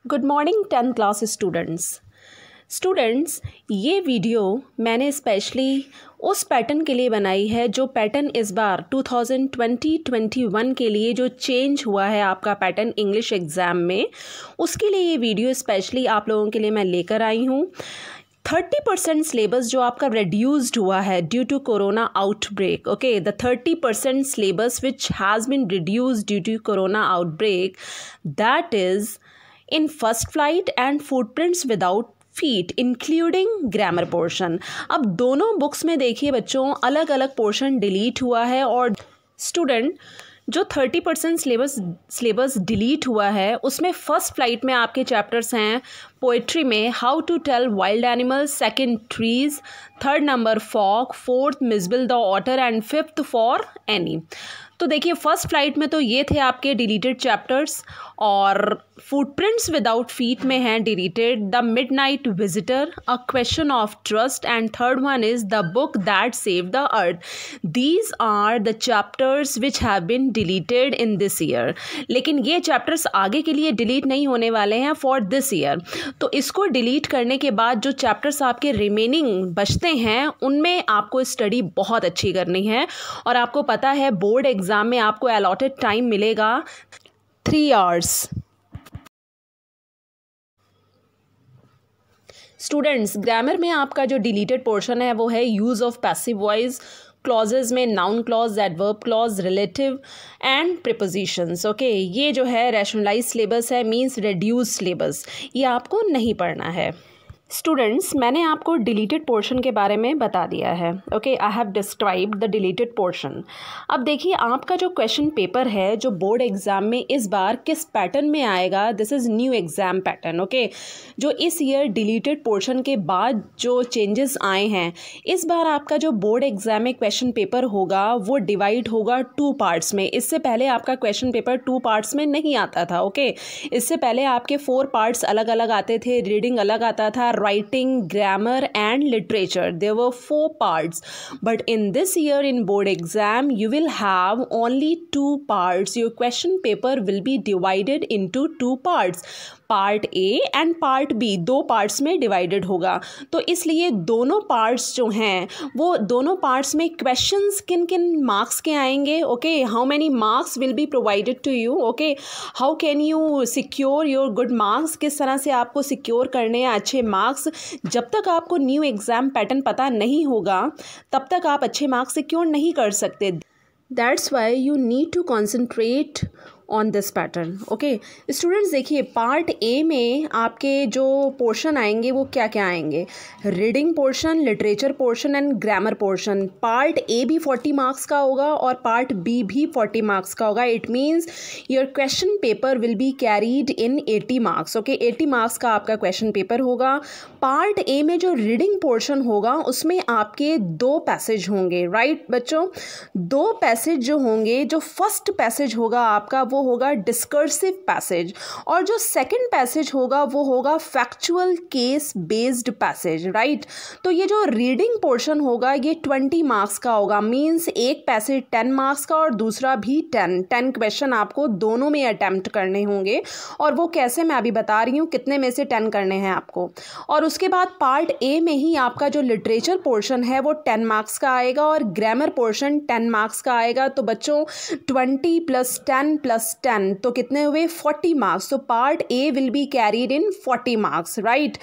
Good morning 10th class students. ये video मैंने specially उस पैटर्न के लिए बनाई है जो पैटर्न इस बार 2020-21 के लिए जो चेंज हुआ है आपका पैटर्न इंग्लिश एग्ज़ाम में, उसके लिए ये वीडियो स्पेशली आप लोगों के लिए मैं लेकर आई हूँ। 30% सिलेबस जो आपका reduced हुआ है due to corona outbreak, okay, the 30% syllabus which has been reduced due to corona outbreak, that is in first flight and footprints without feet including grammar portion. अब दोनों बुक्स में देखिए बच्चों, अलग अलग पोर्शन डिलीट हुआ है और स्टूडेंट जो 30% सिलेबस डिलीट हुआ है उसमें फर्स्ट फ्लाइट में आपके चैप्टर्स हैं पोइट्री में how to tell wild animals, second trees, third number fog, fourth Mijbil the otter and fifth for Anne. तो देखिए फर्स्ट फ्लाइट में तो ये थे आपके डिलीटेड चैप्टर्स और फुटप्रिंट्स विदाउट फीट में हैं deleted the midnight visitor, a question of trust and third one is the book that save the earth. These are the chapters which have been deleted in this year. लेकिन ये chapters आगे के लिए delete नहीं होने वाले हैं for this year. तो इसको डिलीट करने के बाद जो चैप्टर्स आपके रिमेनिंग बचते हैं उनमें आपको स्टडी बहुत अच्छी करनी है और आपको पता है बोर्ड एग्जाम में आपको अलॉटेड टाइम मिलेगा 3 आवर्स। स्टूडेंट्स, ग्रामर में आपका जो डिलीटेड पोर्शन है वो है use of passive voice, clauses में noun clause, adverb clause, relative and prepositions. Okay, ये जो है रैशनलाइज सिलेबस है, मींस रिड्यूस सिलेबस, ये आपको नहीं पढ़ना है। स्टूडेंट्स, मैंने आपको डिलीटेड पोर्शन के बारे में बता दिया है। Okay, I have described the deleted portion. अब देखिए आपका जो क्वेश्चन पेपर है जो बोर्ड एग्जाम में इस बार किस पैटर्न में आएगा, this is new exam pattern. Okay, जो इस ईयर डिलीटेड पोर्शन के बाद जो चेंजेस आए हैं, इस बार आपका जो बोर्ड एग्जाम में क्वेश्चन पेपर होगा वो डिवाइड होगा 2 पार्ट्स में। इससे पहले आपका क्वेश्चन पेपर 2 पार्ट्स में नहीं आता था। ओके, इससे पहले आपके 4 पार्ट्स अलग अलग आते थे, रीडिंग अलग आता था, writing, grammar and literature. There were 4 parts. But in this year in board exam, you will have only 2 parts. Your question paper will be divided into 2 parts. Part A and part B, 2 parts में divided होगा। तो इसलिए दोनों parts जो हैं वो दोनों parts में क्वेश्चंस किन किन मार्क्स के आएंगे। Okay, how many marks will be provided to you. Okay, how can you secure your good marks, किस तरह से आपको सिक्योर करने हैं अच्छे मार्क्स। जब तक आपको न्यू एग्ज़ाम पैटर्न पता नहीं होगा तब तक आप अच्छे मार्क्स सिक्योर नहीं कर सकते। That's why you need to concentrate on this pattern. Okay students, देखिए पार्ट ए में आपके जो पोर्शन आएंगे वो क्या क्या आएंगे, reading portion, literature portion and grammar portion. Part A भी 40 मार्क्स का होगा और पार्ट बी भी 40 मार्क्स का होगा। It means your question paper will be carried in 80 marks. Okay, 80 marks का आपका क्वेश्चन पेपर होगा। पार्ट ए में जो रीडिंग पोर्शन होगा उसमें आपके 2 पैसेज होंगे। राइट बच्चों, 2 पैसेज जो होंगे, जो फर्स्ट पैसेज होगा आपका वो होगा डिस्कर्सिव पैसेज और जो सेकंड पैसेज होगा वो होगा factual case based passage. Right, तो ये जो रीडिंग पोर्शन होगा ये 20 मार्क्स का होगा। मींस एक पैसेज 10 मार्क्स का और दूसरा भी 10 क्वेश्चन आपको दोनों में अटेम्प्ट करने होंगे और वो कैसे मैं अभी बता रही हूँ, कितने में से 10 करने हैं आपको। और उसके बाद पार्ट ए में ही आपका जो लिटरेचर पोर्शन है वो 10 मार्क्स का आएगा और ग्रामर पोर्शन 10 मार्क्स का आएगा। तो बच्चों 20 + 10 + 10 तो कितने हुए, 40 मार्क्स। तो part A will be carried in 40 marks. Right,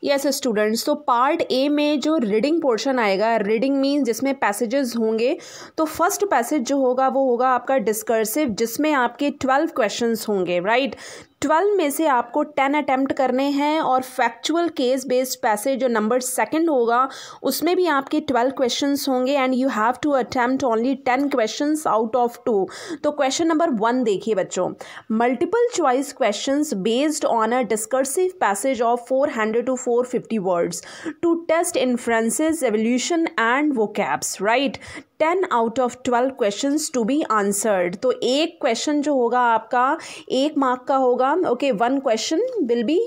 yes students, तो पार्ट ए में जो रीडिंग पोर्शन आएगा, रीडिंग मीन्स जिसमें पैसेजेस होंगे, तो फर्स्ट पैसेज जो होगा वो होगा आपका डिस्कर्सिव जिसमें आपके 12 क्वेश्चंस होंगे। राइट, 12 में से आपको 10 अटैम्प्ट करने हैं और फैक्चुअल केस बेस्ड पैसेज जो नंबर सेकंड होगा उसमें भी आपके 12 क्वेश्चंस होंगे and you have to attempt only 10 questions out of 2। तो क्वेश्चन नंबर 1 देखिए बच्चों, multiple choice questions based on a discursive passage of 400 to 450 words to test inferences, evaluation and vocabs. Right, 10 out of 12 questions to be answered. तो एक question जो होगा आपका 1 mark का होगा। Okay, 1 question will be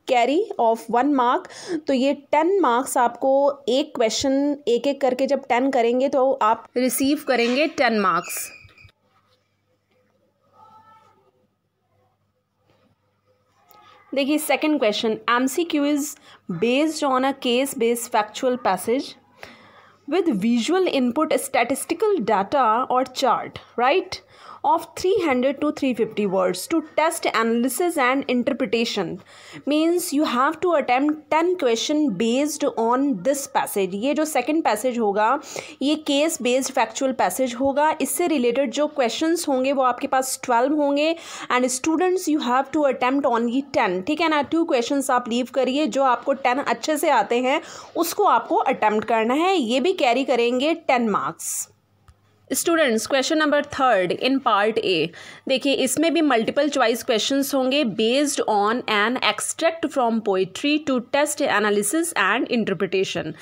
carry off 1 mark. तो ये 10 marks आपको एक क्वेश्चन एक एक करके जब 10 करेंगे तो आप रिसीव करेंगे 10 मार्क्स। देखिए second question, MCQ is based on a case based factual passage with visual input, statistical data or chart, right, of 300 to 350 words to test analysis and interpretation. Means you have to attempt 10 question based on this passage. ये जो second passage होगा ये case based factual passage होगा. इससे related जो questions होंगे वो आपके पास 12 होंगे and students you have to attempt only 10. ठीक है ना, 2 questions आप लीव करिए, जो आपको 10 अच्छे से आते हैं उसको आपको attempt करना है. ये भी कैरी करेंगे 10 marks. Students question number 3 in part A, देखिए इसमें भी मल्टीपल चॉइस क्वेश्चंस होंगे based on an extract from poetry to test analysis and interpretation.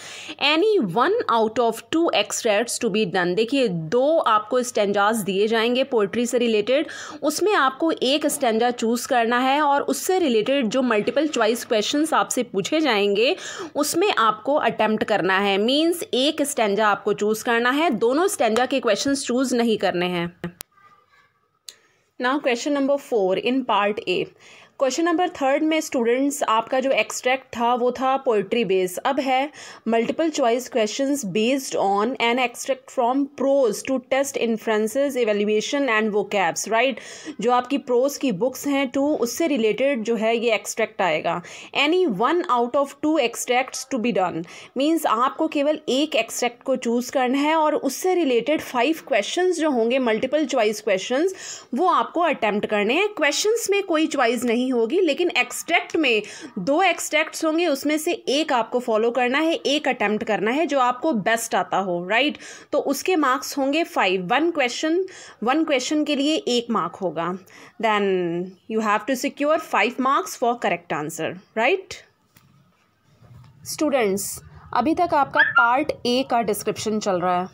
Any 1 out of 2 extracts to be done. देखिए 2 आपको स्टेंजास दिए जाएंगे पोइट्री से रिलेटेड, उसमें आपको एक स्टेंजा चूज़ करना है और उससे रिलेटेड जो मल्टीपल चॉइस क्वेश्चंस आपसे पूछे जाएंगे उसमें आपको अटेम्प्ट करना है. मीन्स एक स्टेंजा आपको चूज़ करना है, दोनों स्टेंजा के क्वेश्चंस चूज नहीं करने हैं. Now question number 4 in part A. Question number 3 में स्टूडेंट्स आपका जो एक्सट्रैक्ट था वो था पोइट्री बेस. अब है multiple choice questions based on an extract from prose to test inferences evaluation and vocabs, right. जो आपकी प्रोज की बुक्स हैं 2 उससे रिलेटेड जो है ये एक्सट्रैक्ट आएगा. Any 1 out of 2 extracts to be done. Means आपको केवल एक एक्सट्रैक्ट को चूज़ करना है और उससे रिलेटेड 5 क्वेश्चंस जो होंगे मल्टीपल चॉइस क्वेश्चंस वो आपको अटेम्प्ट करने हैं. क्वेश्चंस में कोई चॉइस नहीं होगी, लेकिन एक्सट्रैक्ट में 2 एक्सट्रैक्ट्स होंगे, उसमें से एक आपको फॉलो करना है, एक अटेम्प्ट करना है जो आपको बेस्ट आता हो, राइट. तो उसके मार्क्स होंगे 5. 1 क्वेश्चन के लिए 1 मार्क होगा. Then you have to secure 5 marks for correct answer, right. Students अभी तक आपका पार्ट ए का डिस्क्रिप्शन चल रहा है,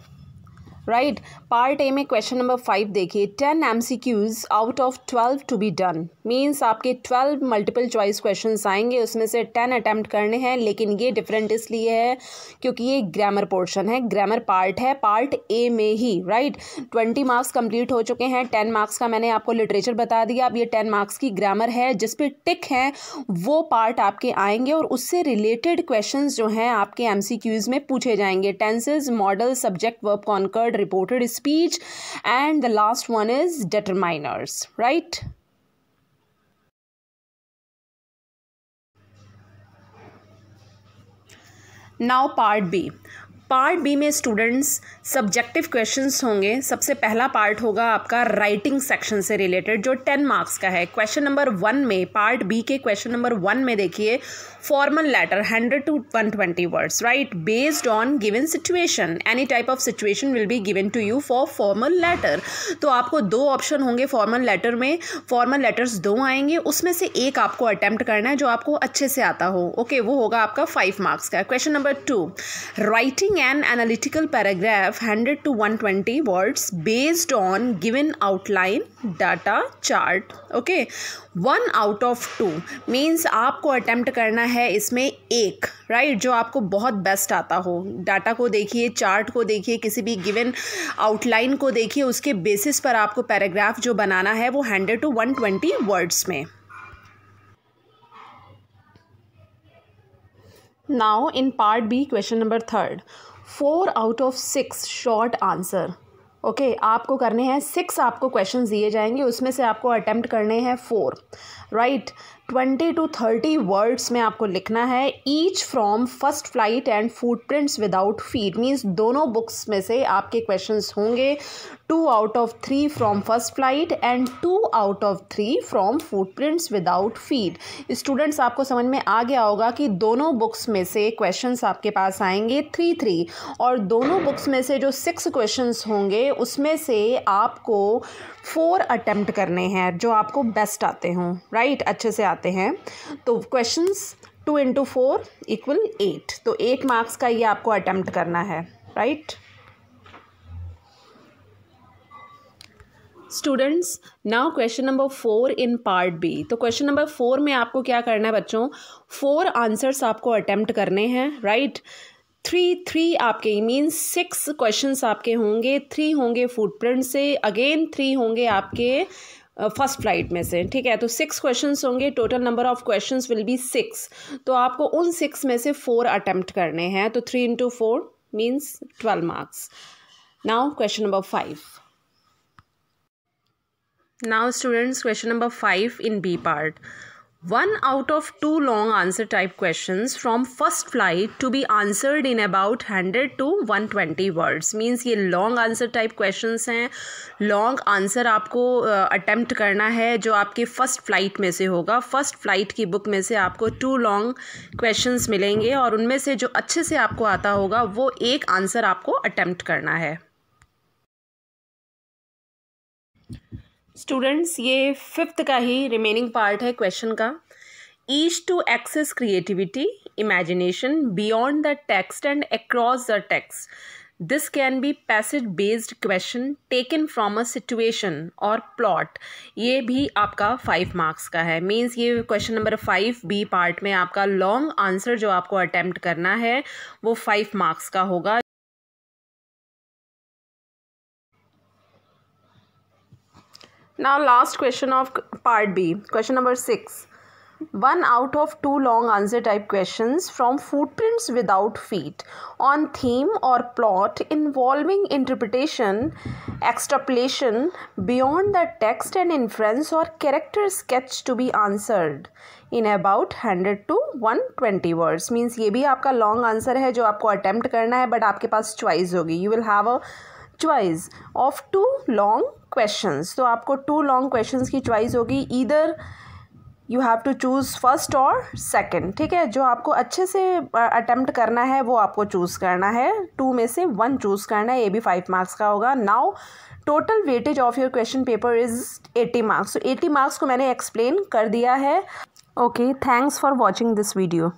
राइट. पार्ट ए में क्वेश्चन नंबर 5 देखिए, 10 MCQs out of 12 to be done. Means आपके 12 मल्टीपल चॉइस क्वेश्चंस आएंगे, उसमें से 10 अटैम्प्ट करने हैं. लेकिन ये डिफरेंट इसलिए है क्योंकि ये ग्रामर पोर्शन है, ग्रामर पार्ट है पार्ट ए में ही, राइट. 20 मार्क्स कंप्लीट हो चुके हैं. 10 मार्क्स का मैंने आपको लिटरेचर बता दिया. अब ये 10 मार्क्स की ग्रामर है जिस पे टिक है वो पार्ट आपके आएंगे और उससे रिलेटेड क्वेश्चंस जो हैं आपके MCQs में पूछे जाएंगे. Tenses, modal, subject, verb concord, reported speech, and the last one is determiners, right. Now part B. Part B में स्टूडेंट्स सब्जेक्टिव क्वेश्चंस होंगे. सबसे पहला पार्ट होगा आपका राइटिंग सेक्शन से रिलेटेड जो 10 मार्क्स का है. क्वेश्चन नंबर 1 में, पार्ट बी के क्वेश्चन नंबर 1 में देखिए, formal letter 100 to 120 words, right, based on given situation. Any type of situation will be given to you for formal letter. तो आपको 2 ऑप्शन होंगे फॉर्मल लेटर में. फॉर्मल लेटर्स 2 आएंगे, उसमें से एक आपको अटेम्प्ट करना है जो आपको अच्छे से आता हो. ओके, वो होगा आपका 5 मार्क्स का. Question number 2, writing an analytical paragraph 100 to 120 words based on given outline, data, chart. Okay, 1 out of 2 means आपको अटेम्प्ट करना है इसमें एक, राइट, जो आपको बहुत बेस्ट आता हो. डाटा को देखिए, चार्ट को देखिए, किसी भी गिवन आउटलाइन को देखिए, उसके बेसिस पर आपको पैराग्राफ जो बनाना है वो 100 to 120 वर्ड्स में. Now in part B question number 3, 4 out of 6 short answer. Okay, आपको करने हैं 6 आपको क्वेश्चंस दिए जाएंगे, उसमें से आपको अटेम्प्ट करने हैं 4, राइट. 20 to 30 वर्ड्स में आपको लिखना है. Each from first flight and footprints without feet. Means दोनों बुक्स में से आपके क्वेश्चंस होंगे. 2 out of 3 from first flight and 2 out of 3 from footprints without feet. Students आपको समझ में आ गया होगा कि दोनों बुक्स में से क्वेश्चंस आपके पास आएंगे 3 और दोनों बुक्स में से जो 6 क्वेश्चंस होंगे उसमें से आपको 4 अटेम्प्ट करने हैं जो आपको बेस्ट आते हों, राइट, अच्छे से आते हैं. तो क्वेश्चंस 2 into 4 = 8. तो 8 मार्क्स का ये आपको अटेम्प्ट करना है, right. Students now question number 4 in part B. तो क्वेश्चन नंबर 4 में आपको क्या करना है बच्चों, 4 आंसर्स आपको अटेम्प्ट करने हैं, राइट. 3 आपके मीन्स 6 क्वेश्चंस आपके होंगे. 3 होंगे फुटप्रिंट से, अगेन 3 होंगे आपके फर्स्ट फ्लाइट में से, ठीक है। तो 6 क्वेश्चंस होंगे, total number of questions will be 6। तो आपको उन 6 में से 4 अटेम्प्ट करने हैं, तो 3 into 4 means 12 marks. Now question number 5। Now students, question number 5 in B part. 1 out of 2 long answer type questions from first flight to be answered in about 100 to 120 words. Means ये long answer type questions हैं। Long answer आपको attempt करना है जो आपके first Flight में से होगा। फर्स्ट फ्लाइट की बुक में से आपको 2 लॉन्ग क्वेश्चंस मिलेंगे और उनमें से जो अच्छे से आपको आता होगा वो एक आंसर आपको अटेम्प्ट करना है। स्टूडेंट्स, ये 5th का ही रिमेनिंग पार्ट है क्वेश्चन का। Each to assess creativity imagination beyond the text and across the text, this can be passage based question taken from a situation और प्लॉट। ये भी आपका 5 मार्क्स का है। मीन्स ये क्वेश्चन नंबर 5 बी पार्ट में आपका लॉन्ग आंसर जो आपको अटेम्प्ट करना है वो 5 मार्क्स का होगा। Now last question of part B, question number 6. 1 out of 2 long answer type questions from footprints without feet on theme or plot involving interpretation, extrapolation beyond the text and inference or character sketch to be answered in about 100 to 120 words. Means ये भी आपका long answer है जो आपको attempt करना है, but आपके पास choice होगी। You will have a choice of 2 long questions. तो आपको 2 long questions की choice होगी, either you have to choose first और second, ठीक है। जो आपको अच्छे से attempt करना है वो आपको choose करना है, 2 में से 1 choose करना है, ये भी 5 marks का होगा। Now total weightage of your question paper is 80 marks. So 80 marks को मैंने explain कर दिया है। Okay, thanks for watching this video.